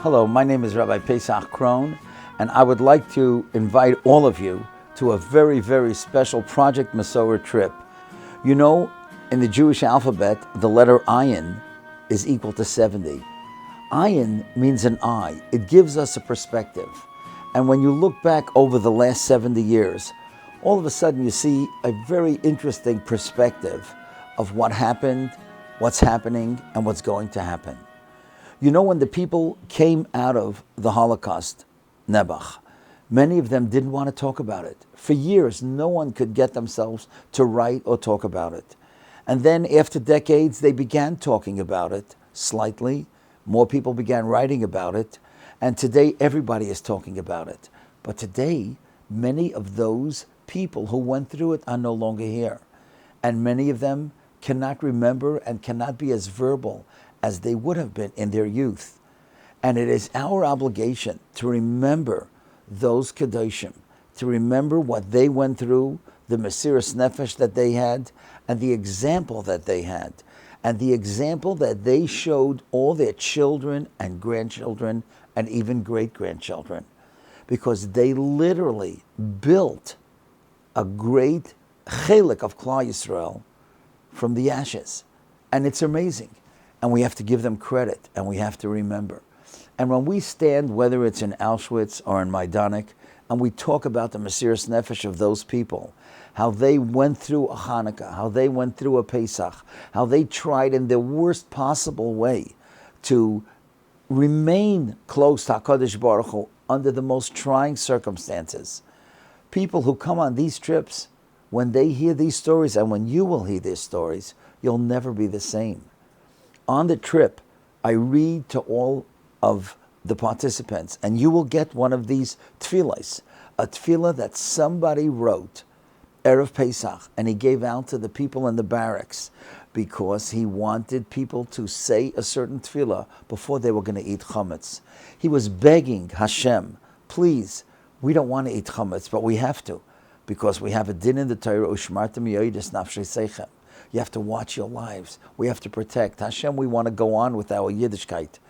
Hello, my name is Rabbi Paysach Krohn, and I would like to invite all of you to a very, very special Project Mesorah trip. You know, in the Jewish alphabet, the letter Ayin is equal to 70. Ayin means an eye. It gives us a perspective. And when you look back over the last 70 years, all of a sudden you see a very interesting perspective of what happened, what's happening, and what's going to happen. You know, when the people came out of the Holocaust, Nebuch, many of them didn't want to talk about it. For years, no one could get themselves to write or talk about it. And then after decades, they began talking about it slightly. More people began writing about it. And today, everybody is talking about it. But today, many of those people who went through it are no longer here. And many of them cannot remember and cannot be as verbal as they would have been in their youth. And it is our obligation to remember those Kedoshim, to remember what they went through, the Mesiras Nefesh that they had, and the example that they had, and the example that they showed all their children and grandchildren and even great-grandchildren, because they literally built a great chelik of Klal Yisrael from the ashes. And it's amazing. And we have to give them credit, and we have to remember. And when we stand, whether it's in Auschwitz or in Majdanek, and we talk about the Mesiras Nefesh of those people, how they went through a Hanukkah, how they went through a Pesach, how they tried in the worst possible way to remain close to HaKadosh Baruch Hu under the most trying circumstances. People who come on these trips, when they hear these stories, and when you will hear these stories, you'll never be the same. On the trip, I read to all of the participants, and you will get one of these tefillahs, a tefillah that somebody wrote, Erev Pesach, and he gave out to the people in the barracks because he wanted people to say a certain tefillah before they were going to eat chametz. He was begging Hashem, please, we don't want to eat chametz, but we have to, because we have a din in the Torah, Ushmartem yoydes nafshei seichem. You have to watch your lives. We have to protect. Hashem, we want to go on with our Yiddishkeit.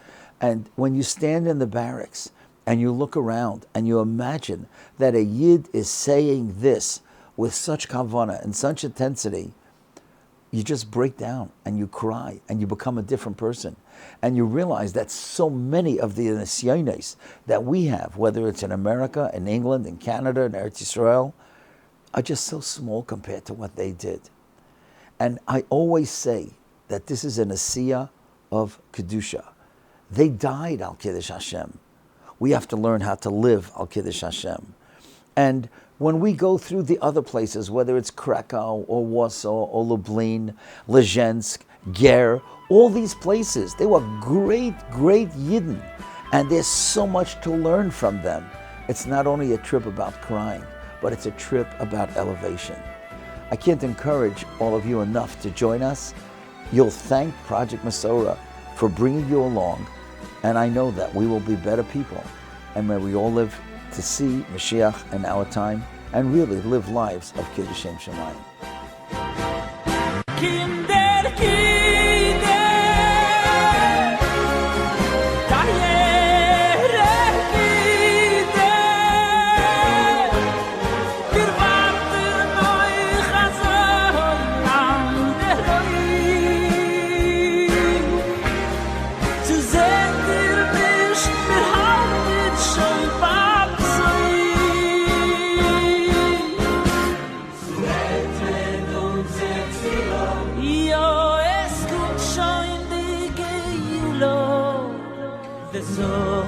And when you stand in the barracks and you look around and you imagine that a Yid is saying this with such kavanah and such intensity, you just break down and you cry and you become a different person. And you realize that so many of the nisyonos that we have, whether it's in America, in England, in Canada, in Eretz Yisrael, are just so small compared to what they did. And I always say that this is an asiyah of Kedusha. They died al Kiddush Hashem. We have to learn how to live al Kiddush Hashem. And when we go through the other places, whether it's Krakow or Warsaw or Lublin, Lezhensk, Ger, all these places, they were great, great Yidden. And there's so much to learn from them. It's not only a trip about crying, but it's a trip about elevation. I can't encourage all of you enough to join us. You'll thank Project Mesorah for bringing you along, and I know that we will be better people, and may we all live to see Mashiach in our time, and really live lives of Kiddush Shem Shemayim. So